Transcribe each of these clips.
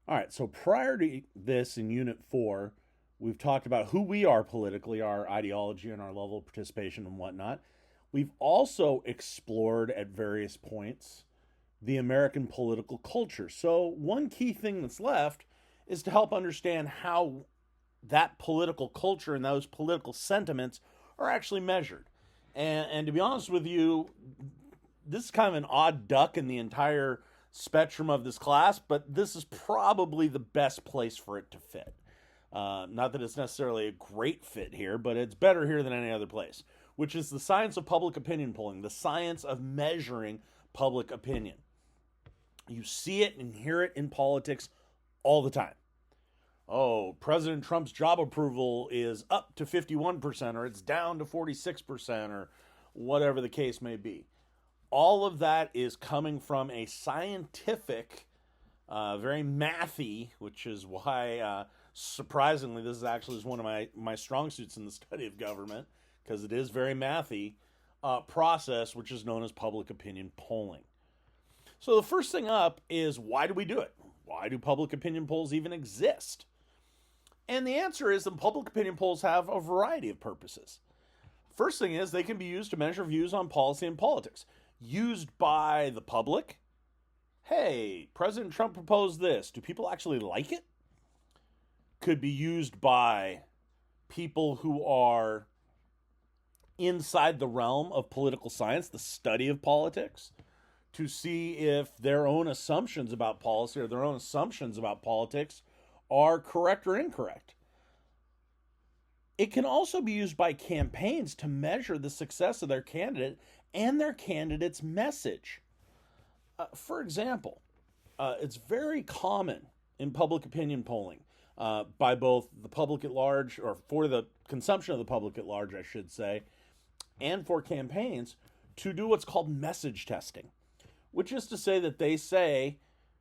All right, so prior to this in Unit 4, we've talked about who we are politically, our ideology, and our level of participation and whatnot. We've also explored at various points the American political culture. So, one key thing that's left is to help understand how that political culture and those political sentiments are actually measured. And to be honest with you, this is kind of an odd duck in the entire spectrum of this class, but this is probably the best place for it to fit. Not that it's necessarily a great fit here, but it's better here than any other place, which is the science of public opinion polling, the science of measuring public opinion. You see it and hear it in politics all the time. Oh, President Trump's job approval is up to 51%, or it's down to 46%, or whatever the case may be. All of that is coming from a scientific, very mathy, which is why, surprisingly, this is actually one of my strong suits in the study of government, because it is very mathy, process, which is known as public opinion polling. So the first thing up is, why do we do it? Why do public opinion polls even exist? And the answer is that public opinion polls have a variety of purposes. First thing is, they can be used to measure views on policy and politics. Used by the public. Hey, President Trump proposed this. Do people actually like it? Could be used by people who are inside the realm of political science, the study of politics, to see if their own assumptions about policy or their own assumptions about politics are correct or incorrect. It can also be used by campaigns to measure the success of their candidate and their candidate's message. For example, it's very common in public opinion polling by both the public at large, or for the consumption of the public at large, I should say, and for campaigns, to do what's called message testing, which is to say that they say,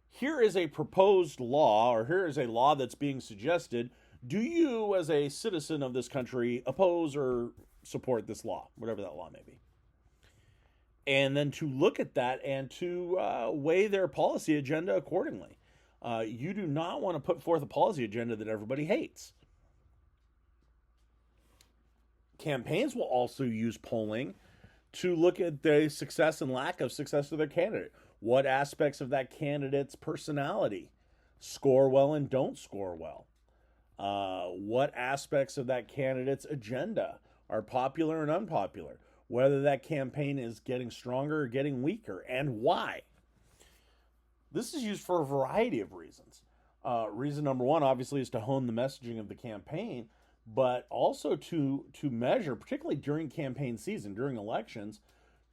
here is a proposed law, or here is a law that's being suggested. Do you, as a citizen of this country, oppose or support this law, whatever that law may be? And then to look at that and to weigh their policy agenda accordingly. You do not want to put forth a policy agenda that everybody hates. Campaigns will also use polling to look at the success and lack of success of their candidate. What aspects of that candidate's personality score well and don't score well? What aspects of that candidate's agenda are popular and unpopular? Whether that campaign is getting stronger or getting weaker, and why. This is used for a variety of reasons. Reason number one, obviously, is to hone the messaging of the campaign, but also to measure, particularly during campaign season, during elections,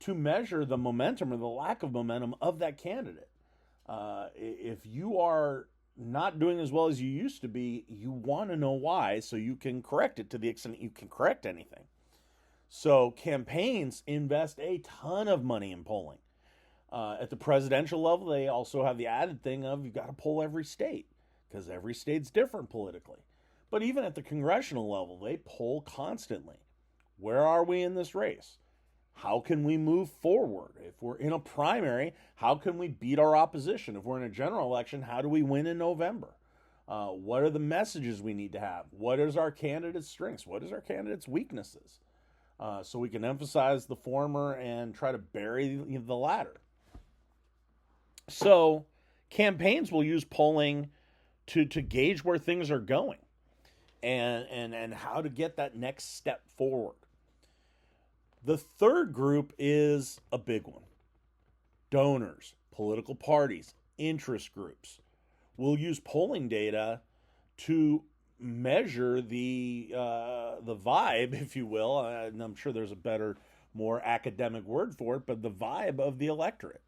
to measure the momentum or the lack of momentum of that candidate. If you are not doing as well as you used to be, you want to know why, so you can correct it to the extent you can correct anything. So campaigns invest a ton of money in polling. At the presidential level, they also have the added thing of you've got to poll every state, because every state's different politically. But even at the congressional level, they poll constantly. Where are we in this race? How can we move forward? If we're in a primary, how can we beat our opposition? If we're in a general election, how do we win in November? What are the messages we need to have? What is our candidate's strengths? What is our candidate's weaknesses? So we can emphasize the former and try to bury the latter. So campaigns will use polling to gauge where things are going and how to get that next step forward. The third group is a big one. Donors, political parties, interest groups will use polling data to measure the vibe, if you will. And I'm sure there's a better, more academic word for it, but the vibe of the electorate.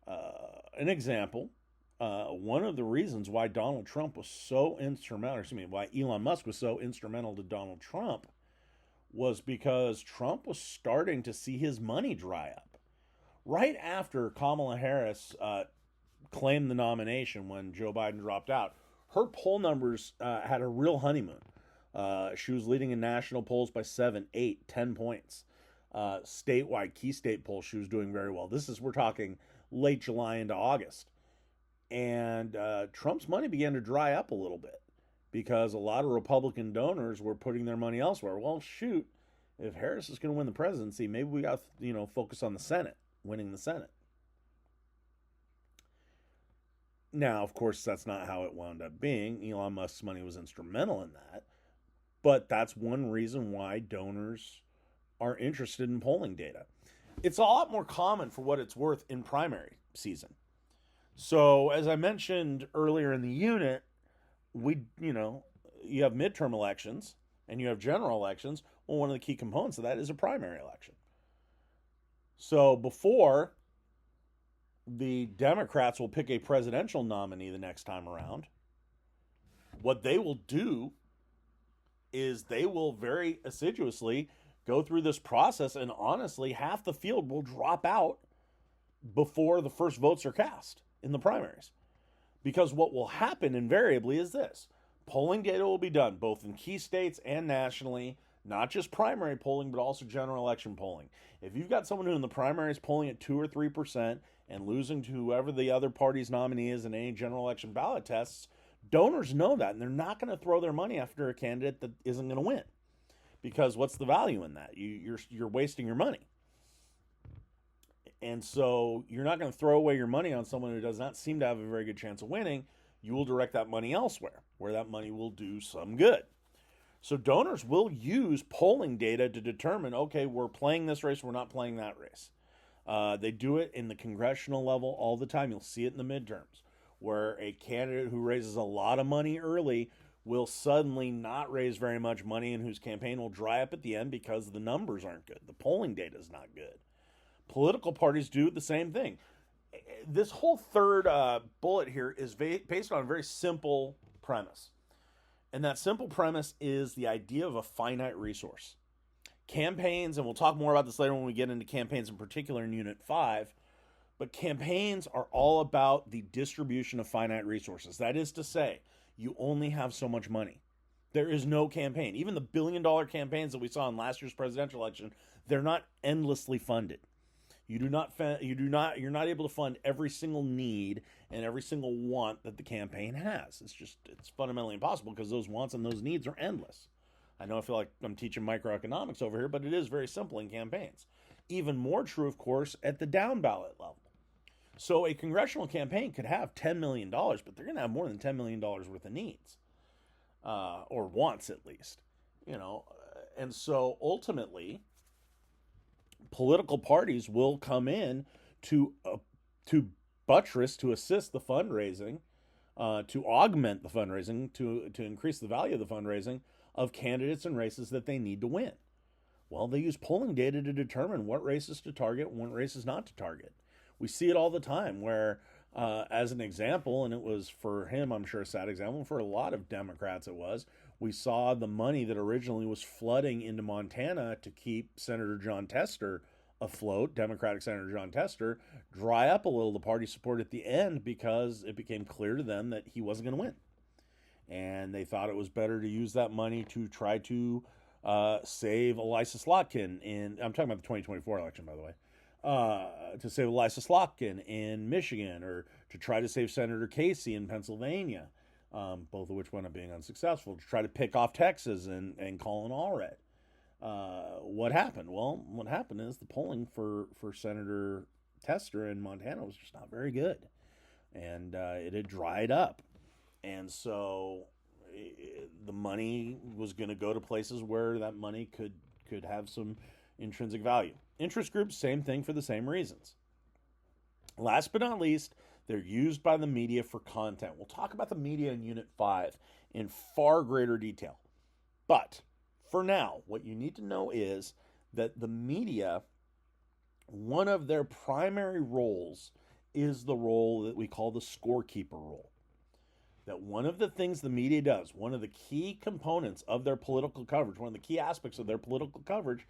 An example, one of the reasons why Donald Trump was so instrumental, why Elon Musk was so instrumental to Donald Trump, was because Trump was starting to see his money dry up. Right after Kamala Harris claimed the nomination when Joe Biden dropped out, her poll numbers had a real honeymoon. She was leading in national polls by 7, 8, 10 points. Statewide, key state polls, she was doing very well. We're talking late July into August. And Trump's money began to dry up a little bit because a lot of Republican donors were putting their money elsewhere. Well, shoot, if Harris is going to win the presidency, maybe we got to focus on the Senate, winning the Senate. Now, of course, that's not how it wound up being. Elon Musk's money was instrumental in that, but that's one reason why donors are interested in polling data. It's a lot more common, for what it's worth, in primary season. So, as I mentioned earlier in the unit, you have midterm elections and you have general elections. Well, one of the key components of that is a primary election. So, before the Democrats will pick a presidential nominee the next time around, what they will do is they will very assiduously go through this process, and honestly, half the field will drop out before the first votes are cast in the primaries. Because what will happen invariably is this: polling data will be done both in key states and nationally, not just primary polling, but also general election polling. If you've got someone who in the primary is polling at 2 or 3% and losing to whoever the other party's nominee is in any general election ballot tests, donors know that, and they're not going to throw their money after a candidate that isn't going to win. Because what's the value in that? You're wasting your money. And so you're not going to throw away your money on someone who does not seem to have a very good chance of winning. You will direct that money elsewhere, where that money will do some good. So donors will use polling data to determine, okay, we're playing this race, we're not playing that race. They do it in the congressional level all the time. You'll see it in the midterms, where a candidate who raises a lot of money early will suddenly not raise very much money, and whose campaign will dry up at the end because the numbers aren't good. The polling data is not good. Political parties do the same thing. This whole third bullet here is based on a very simple premise. And that simple premise is the idea of a finite resource. Campaigns, and we'll talk more about this later when we get into campaigns in particular in Unit 5, but campaigns are all about the distribution of finite resources. That is to say, you only have so much money. There is no campaign. Even the billion-dollar campaigns that we saw in last year's presidential election, they're not endlessly funded. You're not able to fund every single need and every single want that the campaign has. It's fundamentally impossible because those wants and those needs are endless. I know I feel like I'm teaching microeconomics over here, but it is very simple in campaigns. Even more true, of course, at the down ballot level. So a congressional campaign could have $10 million, but they're going to have more than $10 million worth of needs, or wants at least. And so ultimately, political parties will come in to buttress, to assist the fundraising, to augment the fundraising, to increase the value of the fundraising of candidates and races that they need to win. Well, they use polling data to determine what races to target and what races not to target. We see it all the time where, as an example, and it was for him, I'm sure, a sad example, for a lot of Democrats it was, we saw the money that originally was flooding into Montana to keep Senator John Tester afloat, Democratic Senator John Tester, dry up a little the party support at the end because it became clear to them that he wasn't going to win. And they thought it was better to use that money to try to save Elisa Slotkin I'm talking about the 2024 election, by the way, to save Elisa Slotkin in Michigan, or to try to save Senator Casey in Pennsylvania, both of which wound up being unsuccessful, to try to pick off Texas and Colin Allred. What happened? Well, what happened is the polling for Senator Tester in Montana was just not very good, and it had dried up. And so the money was going to go to places where that money could have some intrinsic value. Interest groups, same thing for the same reasons. Last but not least, they're used by the media for content. We'll talk about the media in Unit 5 in far greater detail. But for now, what you need to know is that the media, one of their primary roles is the role that we call the scorekeeper role. That one of the things the media does, one of the key components of their political coverage, one of the key aspects of their political coverage,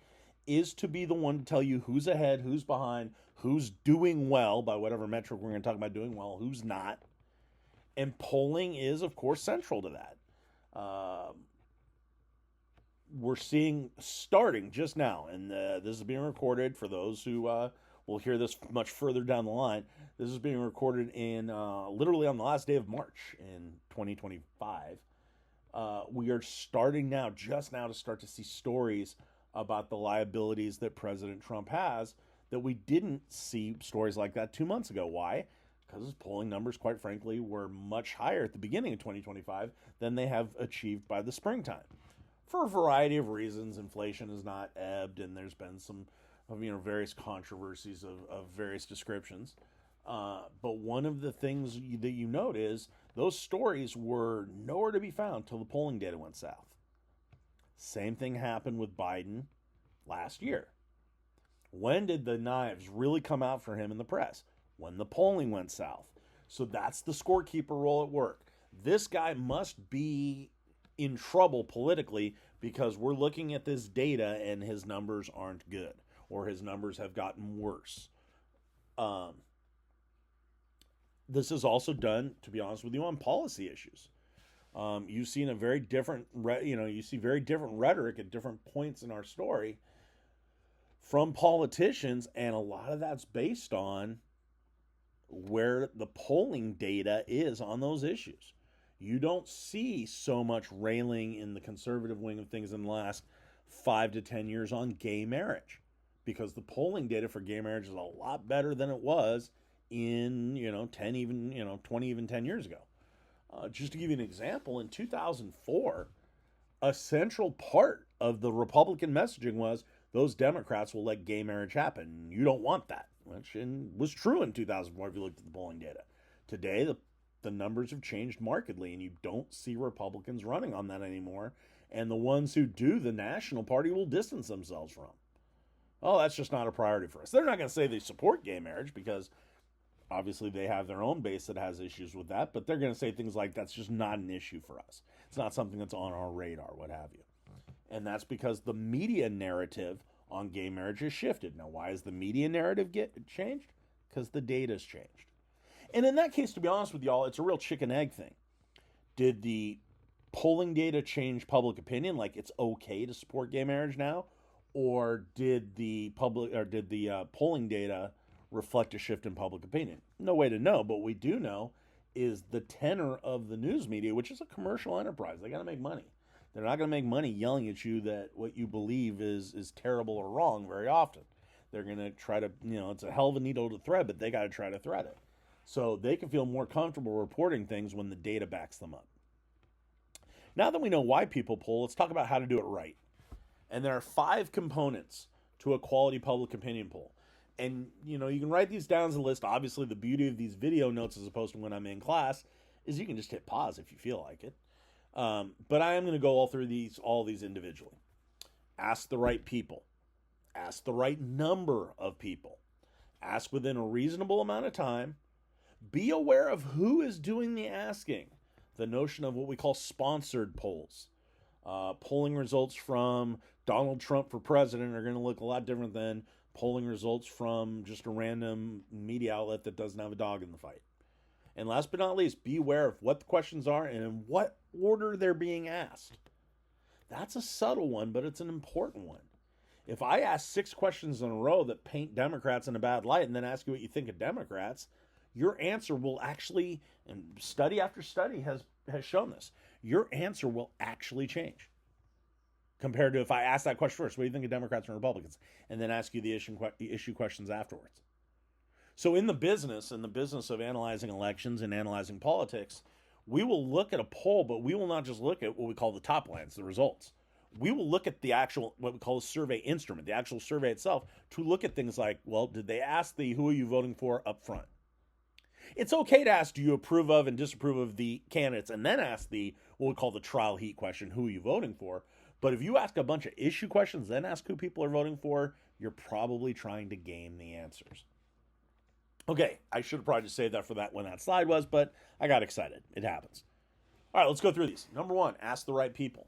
is to be the one to tell you who's ahead, who's behind, who's doing well, by whatever metric we're going to talk about doing well, who's not. And polling is, of course, central to that. We're seeing, starting just now, and this is being recorded for those who We'll hear this much further down the line. This is being recorded in literally on the last day of March in 2025. We are starting now, just now, to start to see stories about the liabilities that President Trump has that we didn't see stories like that 2 months ago. Why? Because his polling numbers, quite frankly, were much higher at the beginning of 2025 than they have achieved by the springtime. For a variety of reasons, inflation has not ebbed, and there's been some various controversies of various descriptions. But one of the things that you note is those stories were nowhere to be found till the polling data went south. Same thing happened with Biden last year. When did the knives really come out for him in the press? When the polling went south. So that's the scorekeeper role at work. This guy must be in trouble politically because we're looking at this data and his numbers aren't good, or his numbers have gotten worse. This is also done, to be honest with you, on policy issues. You've seen a very different, you see very different rhetoric at different points in our story from politicians, and a lot of that's based on where the polling data is on those issues. You don't see so much railing in the conservative wing of things in the last 5 to 10 years on gay marriage, because the polling data for gay marriage is a lot better than it was in 10 even 20 even 10 years ago. Just to give you an example, in 2004, a central part of the Republican messaging was those Democrats will let gay marriage happen. You don't want that, which was true in 2004 if you looked at the polling data. Today, the numbers have changed markedly, and you don't see Republicans running on that anymore. And the ones who do, the National Party will distance themselves from. Oh, that's just not a priority for us. They're not going to say they support gay marriage because obviously they have their own base that has issues with that, but they're going to say things like, that's just not an issue for us. It's not something that's on our radar, what have you. And that's because the media narrative on gay marriage has shifted. Now, why has the media narrative changed? Because the data's changed. And in that case, to be honest with y'all, it's a real chicken egg thing. Did the polling data change public opinion, like it's okay to support gay marriage now? Or did the polling data reflect a shift in public opinion? No way to know, but what we do know is the tenor of the news media, which is a commercial enterprise. They got to make money. They're not going to make money yelling at you that what you believe is terrible or wrong very often. They're going to try to, it's a hell of a needle to thread, but they got to try to thread it. So they can feel more comfortable reporting things when the data backs them up. Now that we know why people poll, let's talk about how to do it right. And there are 5 components to a quality public opinion poll. And, you can write these down as a list. Obviously, the beauty of these video notes as opposed to when I'm in class is you can just hit pause if you feel like it. But I am going to go all these individually. Ask the right people. Ask the right number of people. Ask within a reasonable amount of time. Be aware of who is doing the asking. The notion of what we call sponsored polls. Polling results from Donald Trump for president are going to look a lot different than polling results from just a random media outlet that doesn't have a dog in the fight. And last but not least, be aware of what the questions are and in what order they're being asked. That's a subtle one, but it's an important one. If I ask 6 questions in a row that paint Democrats in a bad light and then ask you what you think of Democrats, your answer will actually, and study after study has shown this, your answer will actually change. Compared to if I ask that question first, what do you think of Democrats and Republicans? And then ask you the issue questions afterwards. So in the business of analyzing elections and analyzing politics, we will look at a poll, but we will not just look at what we call the top lines, the results. We will look at the actual, what we call a survey instrument, the actual survey itself, to look at things like, well, did they ask the who are you voting for up front? It's okay to ask, do you approve of and disapprove of the candidates, and then ask the, what we call the trial heat question, who are you voting for? But if you ask a bunch of issue questions, then ask who people are voting for, you're probably trying to game the answers. Okay, I should have probably just saved that for that when that slide was, but I got excited. It happens. All right, let's go through these. Number 1, ask the right people.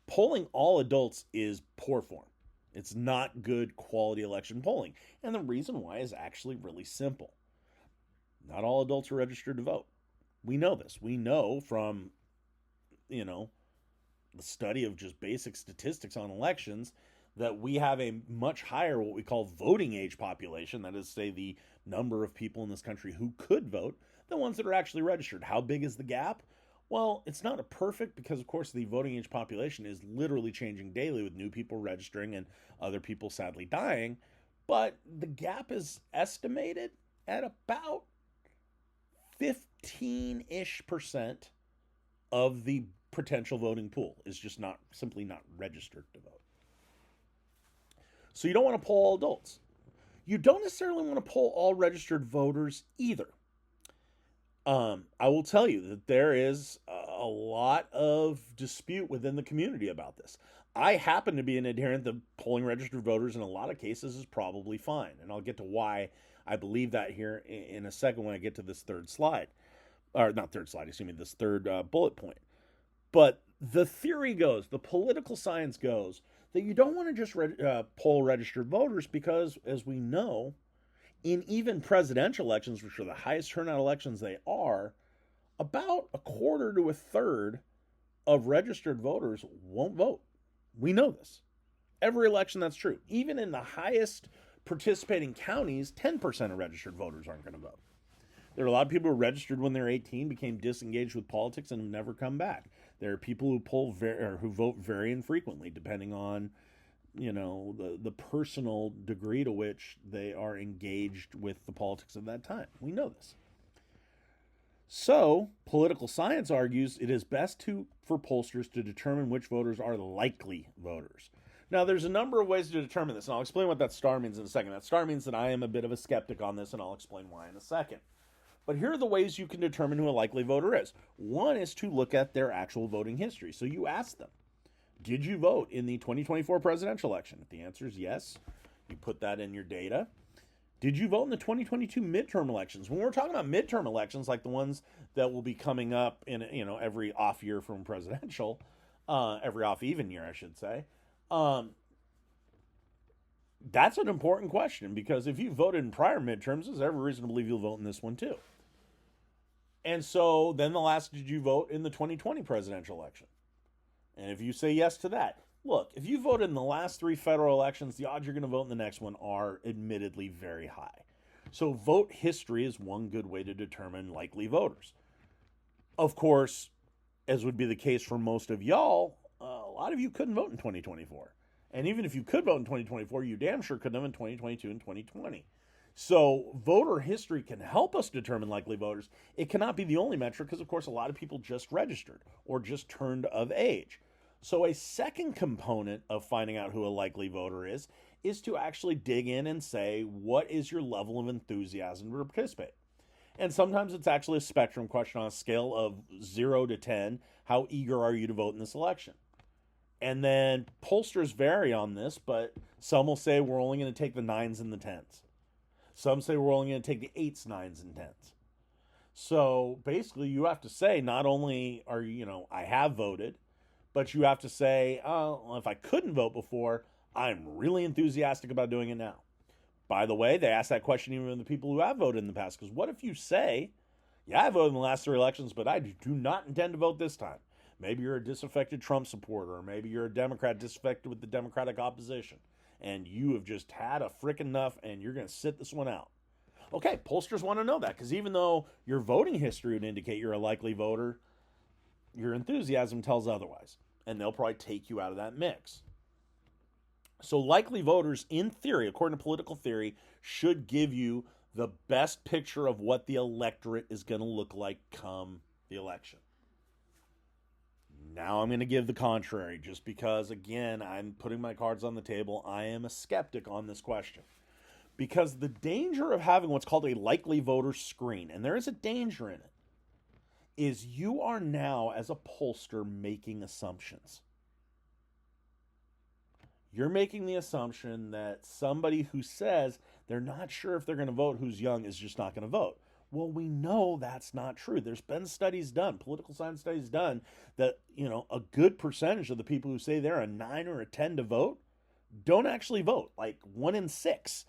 Polling all adults is poor form. It's not good quality election polling. And the reason why is actually really simple. Not all adults are registered to vote. We know this. We know from, the study of just basic statistics on elections that we have a much higher, what we call voting age population, that is, say, the number of people in this country who could vote, than ones that are actually registered. How big is the gap? Well, it's not a perfect, because, of course, the voting age population is literally changing daily with new people registering and other people sadly dying. But the gap is estimated at about 15-ish% of the potential voting pool is just simply not registered to vote. So you don't want to poll all adults. You don't necessarily want to poll all registered voters either. I will tell you that there is a lot of dispute within the community about this. I happen to be an adherent that polling registered voters in a lot of cases is probably fine. And I'll get to why I believe that here in a second when I get to this third slide. Or not third slide, excuse me, this third bullet point. But the theory goes, the political science goes, that you don't want to just poll registered voters because, as we know, in even presidential elections, which are the highest turnout elections they are, about a quarter to a third of registered voters won't vote. We know this. Every election that's true. Even in the highest participating counties, 10% of registered voters aren't going to vote. There are a lot of people who registered when they were 18, became disengaged with politics, and have never come back. There are people who vote very infrequently, depending on, the personal degree to which they are engaged with the politics of that time. We know this. So, political science argues it is best for pollsters to determine which voters are likely voters. Now, there's a number of ways to determine this, and I'll explain what that star means in a second. That star means that I am a bit of a skeptic on this, and I'll explain why in a second. But here are the ways you can determine who a likely voter is. One is to look at their actual voting history. So you ask them, did you vote in the 2024 presidential election? If the answer is yes, you put that in your data. Did you vote in the 2022 midterm elections? When we're talking about midterm elections, like the ones that will be coming up in every off year from presidential, every off even year, I should say, that's an important question, because if you voted in prior midterms, there's every reason to believe you'll vote in this one too. And so then did you vote in the 2020 presidential election? And if you say yes to that, look, if you voted in the last 3 federal elections, the odds you're going to vote in the next one are admittedly very high. So vote history is one good way to determine likely voters. Of course, as would be the case for most of y'all, a lot of you couldn't vote in 2024. And even if you could vote in 2024, you damn sure couldn't have in 2022 and 2020. So voter history can help us determine likely voters. It cannot be the only metric because, of course, a lot of people just registered or just turned of age. So a second component of finding out who a likely voter is to actually dig in and say, what is your level of enthusiasm to participate? And sometimes it's actually a spectrum question on a scale of 0 to 10. How eager are you to vote in this election? And then pollsters vary on this, but some will say we're only going to take the 9s and the 10s. Some say we're only going to take the 8s, 9s, and 10s. So basically you have to say not only are you, I have voted, but you have to say, well, if I couldn't vote before, I'm really enthusiastic about doing it now. By the way, they ask that question even to the people who have voted in the past, because what if you say, yeah, I voted in the last 3 elections, but I do not intend to vote this time. Maybe you're a disaffected Trump supporter, or maybe you're a Democrat disaffected with the Democratic opposition, and you have just had a frickin' enough, and you're going to sit this one out. Okay, pollsters want to know that, because even though your voting history would indicate you're a likely voter, your enthusiasm tells otherwise, and they'll probably take you out of that mix. So likely voters, in theory, according to political theory, should give you the best picture of what the electorate is going to look like come the election. Now I'm going to give the contrary, just because, again, I'm putting my cards on the table. I am a skeptic on this question. Because the danger of having what's called a likely voter screen, and there is a danger in it, is you are now, as a pollster, making assumptions. You're making the assumption that somebody who says they're not sure if they're going to vote who's young is just not going to vote. Well, we know that's not true. There's been studies done, political science studies done, that, a good percentage of the people who say they're a 9 or a 10 to vote don't actually vote. Like 1 in 6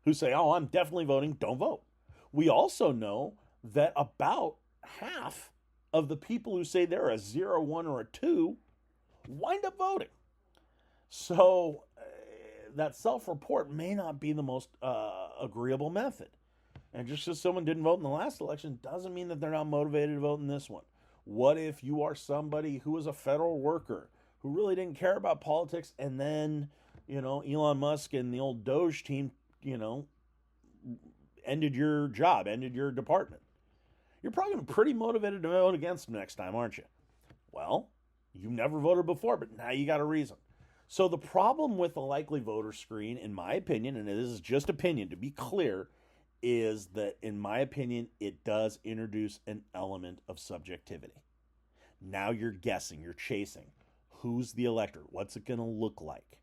who say, oh, I'm definitely voting, don't vote. We also know that about half of the people who say they're a 0, 1, or a 2 wind up voting. So that self-report may not be the most agreeable method. And just because someone didn't vote in the last election doesn't mean that they're not motivated to vote in this one. What if you are somebody who is a federal worker who really didn't care about politics, and then, Elon Musk and the old Doge team, ended your job, ended your department? You're probably going to be pretty motivated to vote against them next time, aren't you? Well, you've never voted before, but now you got a reason. So the problem with the likely voter screen, in my opinion, and this is just opinion, to be clear, is that, in my opinion, it does introduce an element of subjectivity. Now you're guessing, you're chasing. Who's the electorate? What's it going to look like?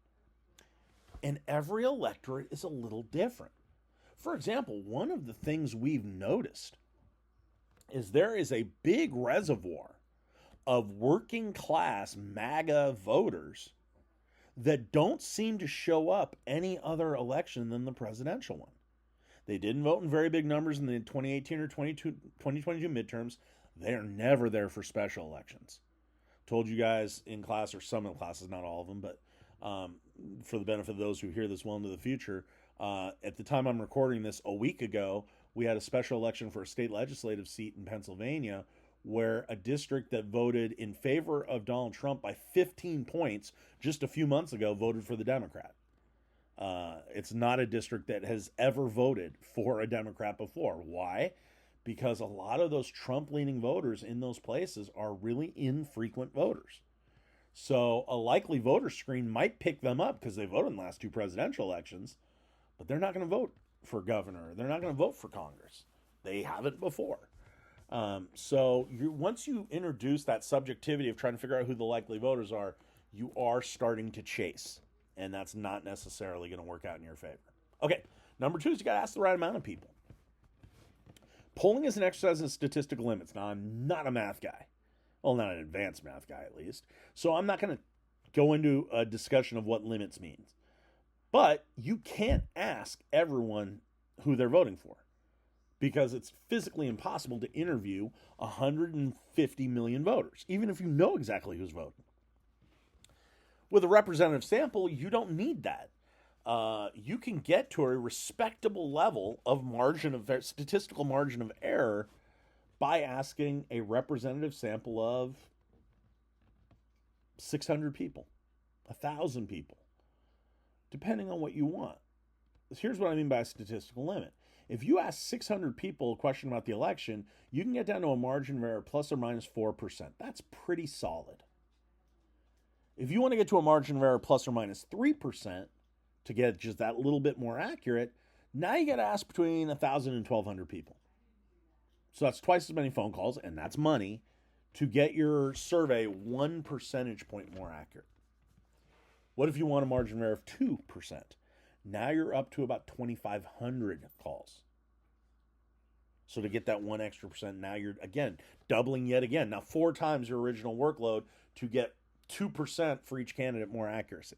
And every electorate is a little different. For example, one of the things we've noticed is there is a big reservoir of working class MAGA voters that don't seem to show up any other election than the presidential one. They didn't vote in very big numbers in the 2018 or 2022 midterms. They are never there for special elections. Told you guys in class, or some of the classes, not all of them, but for the benefit of those who hear this well into the future, at the time I'm recording this, a week ago, we had a special election for a state legislative seat in Pennsylvania where a district that voted in favor of Donald Trump by 15 points just a few months ago voted for the Democrat. It's not a district that has ever voted for a Democrat before. Why? Because a lot of those Trump-leaning voters in those places are really infrequent voters. So a likely voter screen might pick them up because they voted in the last two presidential elections, but they're not going to vote for governor. They're not going to vote for Congress. They haven't before. Once you introduce that subjectivity of trying to figure out who the likely voters are, you are starting to chase. And that's not necessarily going to work out in your favor. Okay, number 2 is you got to ask the right amount of people. Polling is an exercise in statistical limits. Now, I'm not a math guy. Well, not an advanced math guy, at least. So I'm not going to go into a discussion of what limits means. But you can't ask everyone who they're voting for, because it's physically impossible to interview 150 million voters, even if you know exactly who's voting. With a representative sample, you don't need that. You can get to a respectable level of statistical margin of error by asking a representative sample of 600 people, 1,000 people, depending on what you want. Here's what I mean by a statistical limit. If you ask 600 people a question about the election, you can get down to a margin of error plus or minus 4%. That's pretty solid. If you want to get to a margin of error plus or minus 3% to get just that little bit more accurate, now you got to ask between 1,000 and 1,200 people. So that's twice as many phone calls, and that's money, to get your survey 1 percentage point more accurate. What if you want a margin of error of 2%? Now you're up to about 2,500 calls. So to get that 1 extra percent, now you're, again, doubling yet again. Now 4 times your original workload to get 2% for each candidate more accuracy.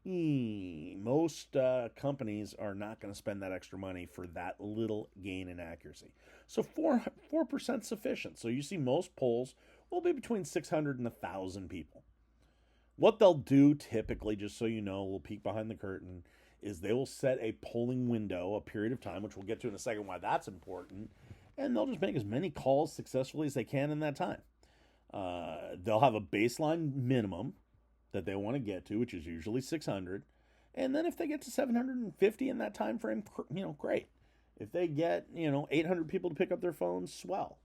Most companies are not going to spend that extra money for that little gain in accuracy. So 4% sufficient. So you see most polls will be between 600 and 1,000 people. What they'll do typically, just so you know, we'll peek behind the curtain, is they will set a polling window, a period of time, which we'll get to in a second why that's important, and they'll just make as many calls successfully as they can in that time. They'll have a baseline minimum that they want to get to, which is usually 600. And then if they get to 750 in that time frame, great. If they get, 800 people to pick up their phones, swell.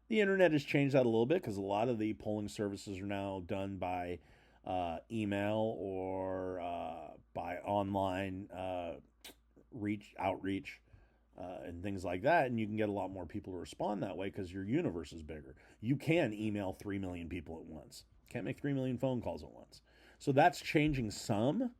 The internet has changed that a little bit because a lot of the polling services are now done by email or by online outreach and things like that, and you can get a lot more people to respond that way because your universe is bigger. You can email 3 million people at once. Can't make 3 million phone calls at once. So that's changing some,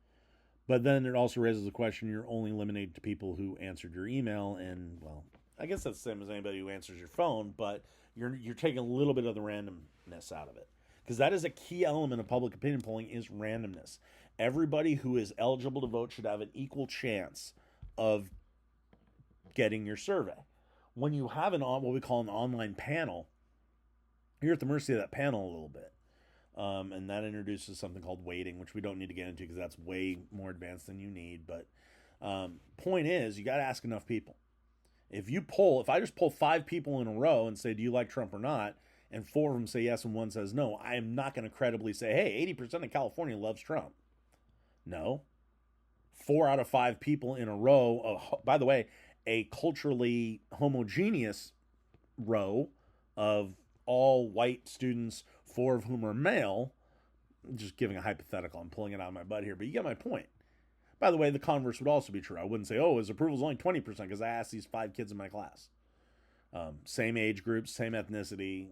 but then it also raises the question, you're only limited to people who answered your email, and, well, I guess that's the same as anybody who answers your phone, but you're taking a little bit of the randomness out of it. Because that is a key element of public opinion polling, is randomness. Everybody who is eligible to vote should have an equal chance of getting your survey. When you have what we call an online panel, you're at the mercy of that panel a little bit. And that introduces something called weighting, which we don't need to get into because that's way more advanced than you need. But point is, you got to ask enough people. If I just pull 5 people in a row and say, do you like Trump or not? And 4 of them say yes and 1 says no, I am not going to credibly say, hey, 80% of California loves Trump. No. 4 out of 5 people in a row, by the way, a culturally homogeneous row of all white students, 4 of whom are male, just giving a hypothetical, I'm pulling it out of my butt here, but you get my point. By the way, the converse would also be true. I wouldn't say, oh, his approval is only 20% because I asked these 5 kids in my class. Same age groups, same ethnicity,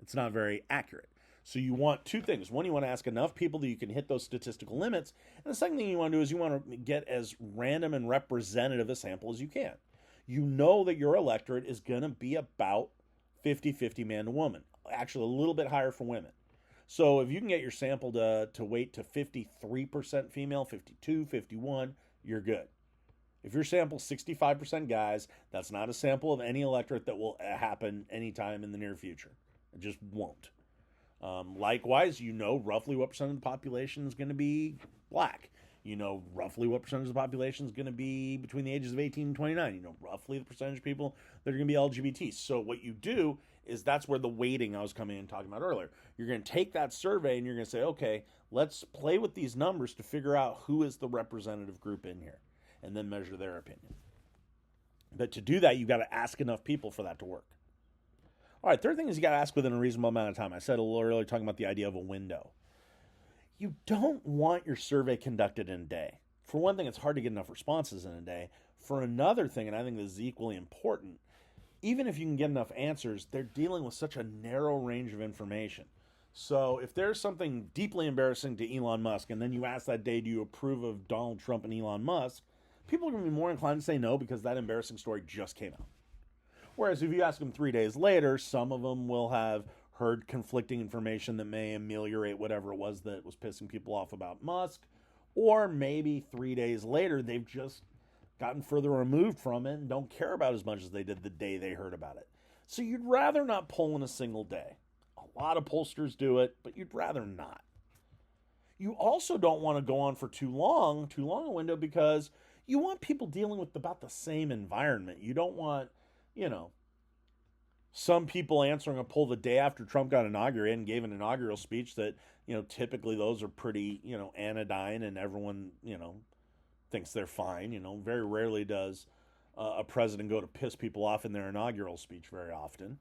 it's not very accurate. So you want 2 things. One, you want to ask enough people that you can hit those statistical limits. And the second thing you want to do is you want to get as random and representative a sample as you can. You know that your electorate is going to be about 50-50 man to woman. Actually, a little bit higher for women. So if you can get your sample to weight to 53% female, 52, 51, you're good. If your sample's 65% guys, that's not a sample of any electorate that will happen anytime in the near future. It just won't. Likewise, you know roughly what percent of the population is going to be black. You know roughly what percentage of the population is going to be between the ages of 18 and 29. You know roughly the percentage of people that are going to be LGBT. So what you do is that's where the weighting I was coming in and talking about earlier. You're going to take that survey and you're going to say, okay, let's play with these numbers to figure out who is the representative group in here and then measure their opinion. But to do that, you've got to ask enough people for that to work. All right, third thing is you got to ask within a reasonable amount of time. I said a little earlier talking about the idea of a window. You don't want your survey conducted in a day. For one thing, it's hard to get enough responses in a day. For another thing, and I think this is equally important, even if you can get enough answers, they're dealing with such a narrow range of information. So if there's something deeply embarrassing to Elon Musk, and then you ask that day, do you approve of Donald Trump and Elon Musk, people are going to be more inclined to say no because that embarrassing story just came out. Whereas if you ask them 3 days later, some of them will have heard conflicting information that may ameliorate whatever it was that was pissing people off about Musk. Or maybe 3 days later, they've just gotten further removed from it and don't care about as much as they did the day they heard about it. So you'd rather not poll in a single day. A lot of pollsters do it, but you'd rather not. You also don't want to go on for too long a window, because you want people dealing with about the same environment. You don't want, some people answering a poll the day after Trump got inaugurated and gave an inaugural speech that, typically those are pretty, anodyne and everyone, thinks they're fine. Very rarely does a president go to piss people off in their inaugural speech very often.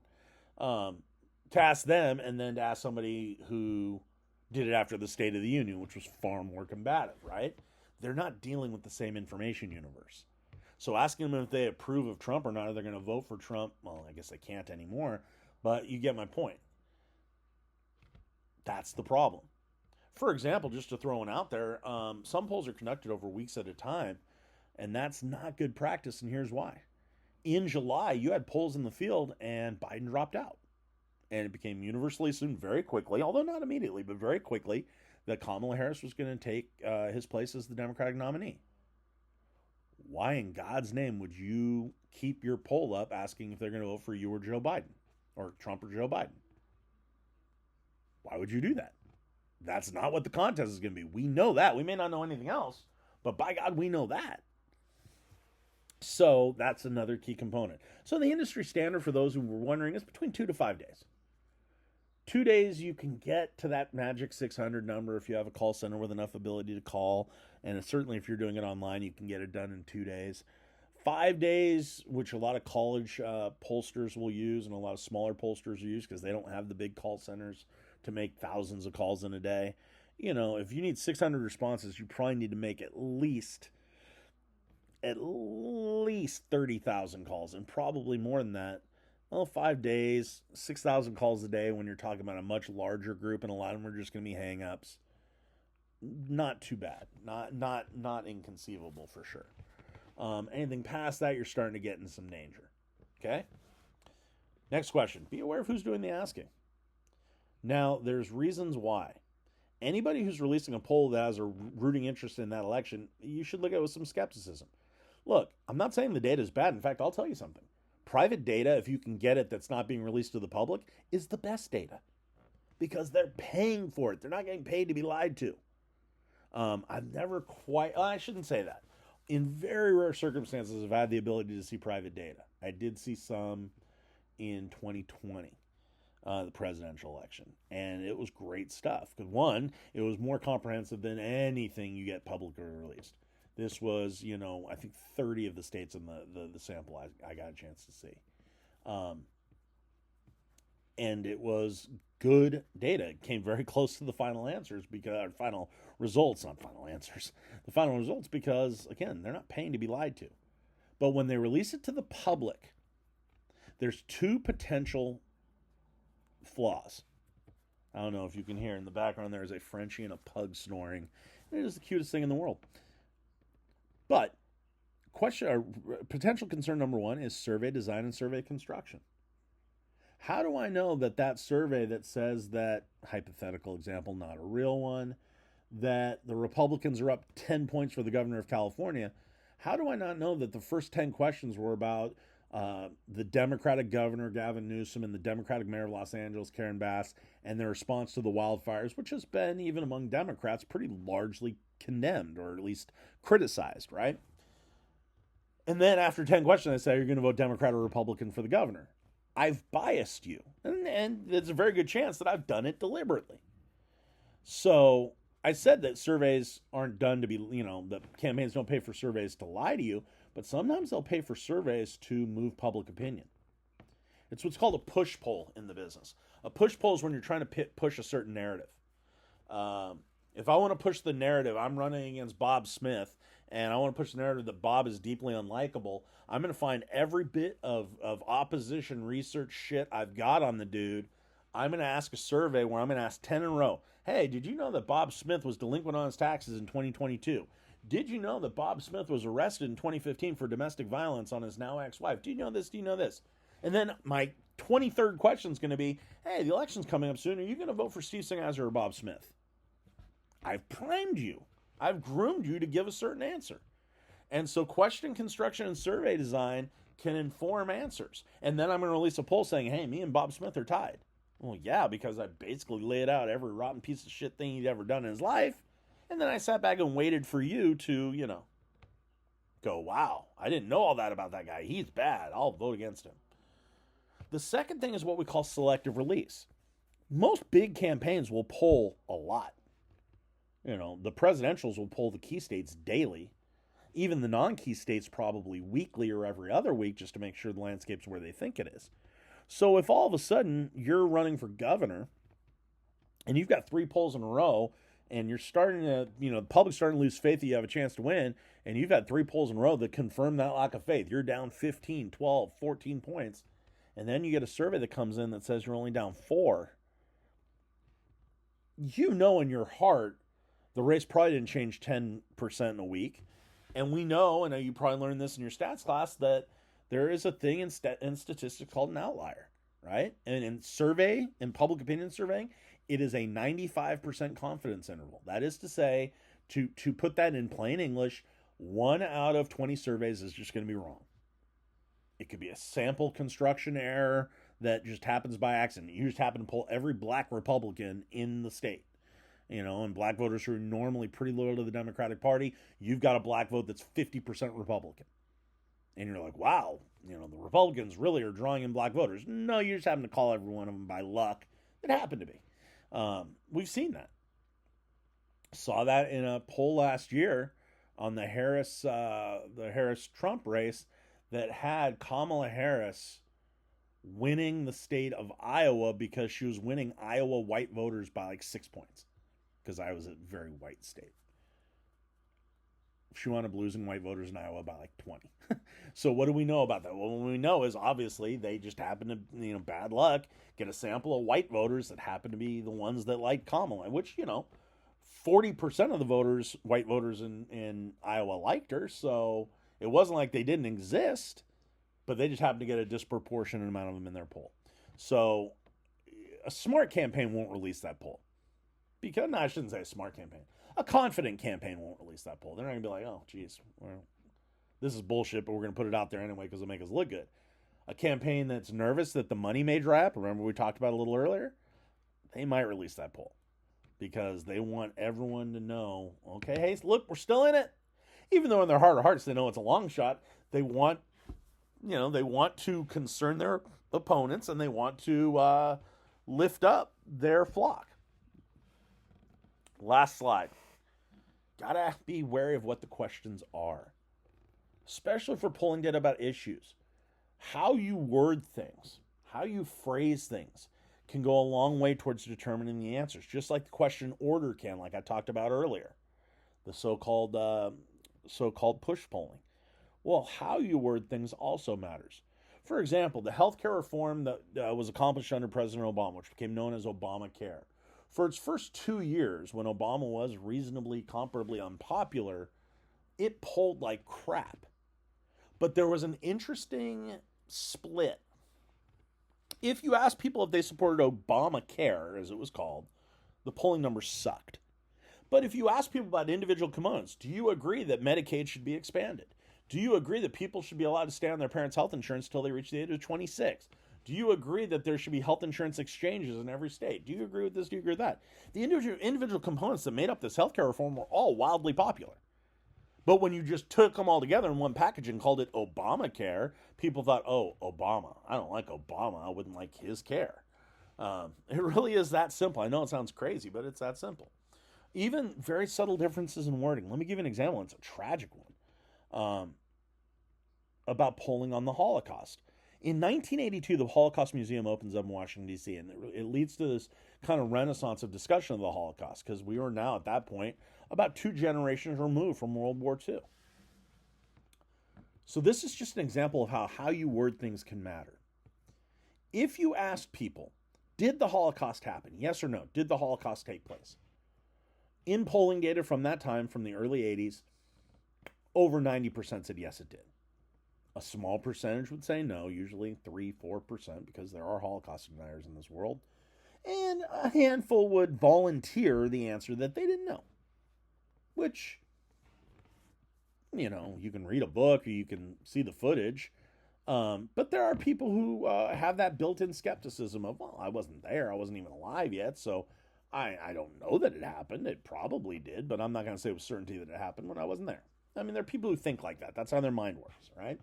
To ask them and then to ask somebody who did it after the State of the Union, which was far more combative, right? They're not dealing with the same information universe. So asking them if they approve of Trump or not, or they're going to vote for Trump, well, I guess they can't anymore, but you get my point. That's the problem. For example, just to throw one out there, some polls are conducted over weeks at a time, and that's not good practice, and here's why. In July, you had polls in the field, and Biden dropped out. And it became universally assumed very quickly, although not immediately, but very quickly, that Kamala Harris was going to take his place as the Democratic nominee. Why in God's name would you keep your poll up asking if they're going to vote for you or Joe Biden, or Trump or Joe Biden? Why would you do that? That's not what the contest is going to be. We know that. We may not know anything else, but by God, we know that. So that's another key component. So the industry standard, for those who were wondering, is between 2 to 5 days. 2 days, you can get to that magic 600 number if you have a call center with enough ability to call. And certainly if you're doing it online, you can get it done in 2 days. 5 days, which a lot of college pollsters will use and a lot of smaller pollsters use because they don't have the big call centers to make thousands of calls in a day. If you need 600 responses, you probably need to make at least 30,000 calls, and probably more than that. Well, 5 days, 6,000 calls a day when you're talking about a much larger group, and a lot of them are just going to be hang-ups. Not too bad. Not inconceivable for sure. Anything past that, you're starting to get in some danger. Okay? Next question. Be aware of who's doing the asking. Now, there's reasons why. Anybody who's releasing a poll that has a rooting interest in that election, you should look at it with some skepticism. Look, I'm not saying the data is bad. In fact, I'll tell you something. Private data, if you can get it that's not being released to the public, is the best data. because they're paying for it. They're not getting paid to be lied to. I've never quite, I shouldn't say that. In very rare circumstances, I've had the ability to see private data. I did see some in 2020, the presidential election, and it was great stuff. Because one, it was more comprehensive than anything you get publicly released. This was, I think 30 of the states in the sample I got a chance to see. And it was good data. It came very close to the final answers because final results, not final answers, the final results because, again, they're not paying to be lied to. But when they release it to the public, there's two potential flaws. I don't know if you can hear in the background there is a Frenchie and a pug snoring. It is the cutest thing in the world. But potential concern number one is survey design and survey construction. How do I know that survey that says that, hypothetical example, not a real one, that the Republicans are up 10 points for the governor of California, how do I not know that the first 10 questions were about the Democratic governor, Gavin Newsom, and the Democratic mayor of Los Angeles, Karen Bass, and their response to the wildfires, which has been, even among Democrats, pretty largely condemned or at least criticized, right? And then after 10 questions, I say, you're going to vote Democrat or Republican for the governor. I've biased you. And there's a very good chance that I've done it deliberately. So I said that surveys aren't done to be, the campaigns don't pay for surveys to lie to you, but sometimes they'll pay for surveys to move public opinion. It's what's called a push poll in the business. A push poll is when you're trying to push a certain narrative. If I want to push the narrative, I'm running against Bob Smith, and I want to push the narrative that Bob is deeply unlikable, I'm going to find every bit of opposition research shit I've got on the dude. I'm going to ask a survey where I'm going to ask 10 in a row. Hey, did you know that Bob Smith was delinquent on his taxes in 2022? Did you know that Bob Smith was arrested in 2015 for domestic violence on his now ex-wife? Do you know this? Do you know this? And then my 23rd question is going to be, hey, the election's coming up soon. Are you going to vote for Steve Singiser or Bob Smith? I've primed you. I've groomed you to give a certain answer. And so question construction and survey design can inform answers. And then I'm going to release a poll saying, hey, me and Bob Smith are tied. Well, yeah, because I basically laid out every rotten piece of shit thing he'd ever done in his life. And then I sat back and waited for you to, go, wow, I didn't know all that about that guy. He's bad. I'll vote against him. The second thing is what we call selective release. Most big campaigns will poll a lot. The presidentials will poll the key states daily. Even the non-key states probably weekly or every other week just to make sure the landscape's where they think it is. So if all of a sudden you're running for governor and you've got 3 polls in a row and you're starting to, the public's starting to lose faith that you have a chance to win, and you've had 3 polls in a row that confirm that lack of faith, you're down 15, 12, 14 points, and then you get a survey that comes in that says you're only down 4, in your heart the race probably didn't change 10% in a week. And we know, and you probably learned this in your stats class, that there is a thing in statistics called an outlier, right? And in public opinion surveying, it is a 95% confidence interval. That is to say, to put that in plain English, 1 out of 20 surveys is just going to be wrong. It could be a sample construction error that just happens by accident. You just happen to pull every black Republican in the state. And black voters who are normally pretty loyal to the Democratic Party, you've got a black vote that's 50% Republican. And you're like, wow, the Republicans really are drawing in black voters. No, you just happen to call every one of them by luck. It happened to be. We've seen that. Saw that in a poll last year on the Harris-Trump race that had Kamala Harris winning the state of Iowa because she was winning Iowa white voters by like 6 points. Because Iowa's a very white state. She wound up losing white voters in Iowa by like 20. So what do we know about that? Well, what we know is obviously they just happen to, bad luck, get a sample of white voters that happen to be the ones that like Kamala, which, 40% of the voters, white voters in Iowa liked her. So it wasn't like they didn't exist, but they just happened to get a disproportionate amount of them in their poll. So a smart campaign won't release that poll. Because, no, I shouldn't say a smart campaign. A confident campaign won't release that poll. They're not going to be like, oh, geez, well, this is bullshit, but we're going to put it out there anyway because it'll make us look good. A campaign that's nervous that the money may dry up, remember we talked about a little earlier, they might release that poll because they want everyone to know, okay, hey, look, we're still in it. Even though in their heart of hearts they know it's a long shot, they want, they want to concern their opponents and they want to lift up their flock. Last slide. Gotta be wary of what the questions are, especially for polling data about issues. How you word things, how you phrase things can go a long way towards determining the answers, just like the question order can, like I talked about earlier, the so-called push polling. Well, how you word things also matters. For example, the healthcare reform that was accomplished under President Obama, which became known as Obamacare, for its first 2 years, when Obama was reasonably, comparably unpopular, it polled like crap. But there was an interesting split. If you asked people if they supported Obamacare, as it was called, the polling numbers sucked. But if you ask people about individual components, do you agree that Medicaid should be expanded? Do you agree that people should be allowed to stay on their parents' health insurance until they reach the age of 26? Do you agree that there should be health insurance exchanges in every state? Do you agree with this? Do you agree with that? The individual components that made up this healthcare reform were all wildly popular. But when you just took them all together in one package and called it Obamacare, people thought, oh, Obama. I don't like Obama. I wouldn't like his care. It really is that simple. I know it sounds crazy, but it's that simple. Even very subtle differences in wording. Let me give you an example. It's a tragic one. About polling on the Holocaust. In 1982, the Holocaust Museum opens up in Washington, D.C., and it leads to this kind of renaissance of discussion of the Holocaust, because we were now, at that point, about 2 generations removed from World War II. So this is just an example of how you word things can matter. If you asked people, did the Holocaust happen? Yes or no? Did the Holocaust take place? In polling data from that time, from the early 80s, over 90% said yes, it did. A small percentage would say no, usually 3-4%, because there are Holocaust deniers in this world. And a handful would volunteer the answer that they didn't know. Which, you can read a book or you can see the footage. But there are people who have that built-in skepticism of, well, I wasn't there. I wasn't even alive yet, so I don't know that it happened. It probably did, but I'm not going to say with certainty that it happened when I wasn't there. I mean, there are people who think like that. That's how their mind works, right?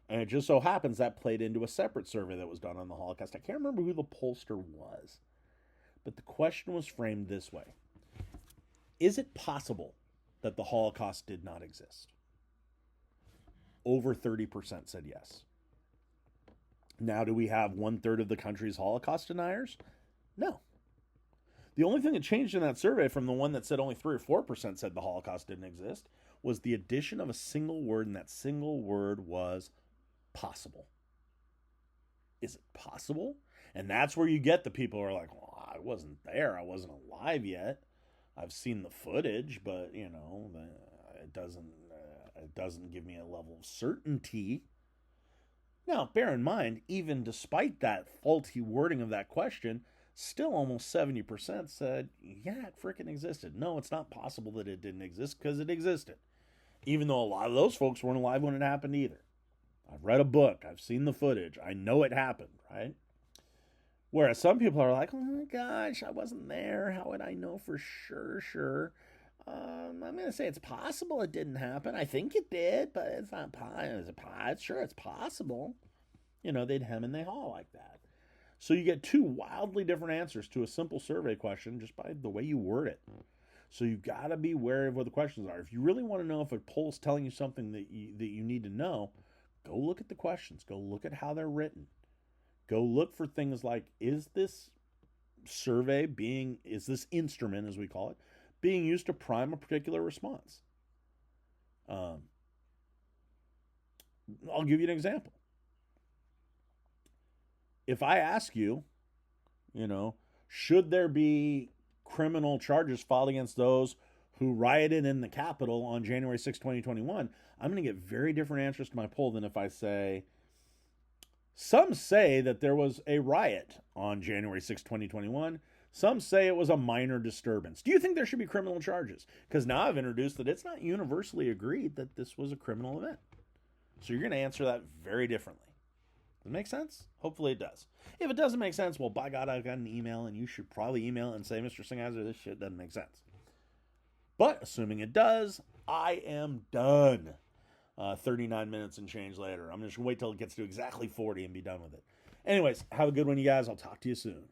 And it just so happens that played into a separate survey that was done on the Holocaust. I can't remember who the pollster was, but the question was framed this way. Is it possible that the Holocaust did not exist? Over 30% said yes. Now, do we have 1/3 of the country's Holocaust deniers? No. The only thing that changed in that survey from the one that said only 3 or 4% said the Holocaust didn't exist was the addition of a single word, and that single word was possible. Is it possible? And that's where you get the people who are like, well, I wasn't there. I wasn't alive yet. I've seen the footage, but, it doesn't give me a level of certainty. Now, bear in mind, even despite that faulty wording of that question, still almost 70% said, yeah, it freaking existed. No, it's not possible that it didn't exist, because it existed. Even though a lot of those folks weren't alive when it happened either. I've read a book. I've seen the footage. I know it happened, right? Whereas some people are like, oh my gosh, I wasn't there. How would I know for sure? I'm going to say it's possible it didn't happen. I think it did, but it's not possible. Sure, it's possible. They'd hem and they haw like that. So you get 2 wildly different answers to a simple survey question just by the way you word it. So you got to be wary of what the questions are. If you really want to know if a poll's telling you something that you need to know, go look at the questions. Go look at how they're written. Go look for things like, is this instrument, as we call it, being used to prime a particular response? I'll give you an example. If I ask you, should there be criminal charges filed against those who rioted in the Capitol on January 6, 2021, I'm going to get very different answers to my poll than if I say, some say that there was a riot on January 6, 2021. Some say it was a minor disturbance. Do you think there should be criminal charges? Because now I've introduced that it's not universally agreed that this was a criminal event. So you're going to answer that very differently. Does it make sense? Hopefully it does. If it doesn't make sense, well, by God, I've got an email, and you should probably email and say, Mr. Singiser, this shit doesn't make sense. But assuming it does, I am done. 39 minutes and change later. I'm just going to wait till it gets to exactly 40 and be done with it. Anyways, have a good one, you guys. I'll talk to you soon.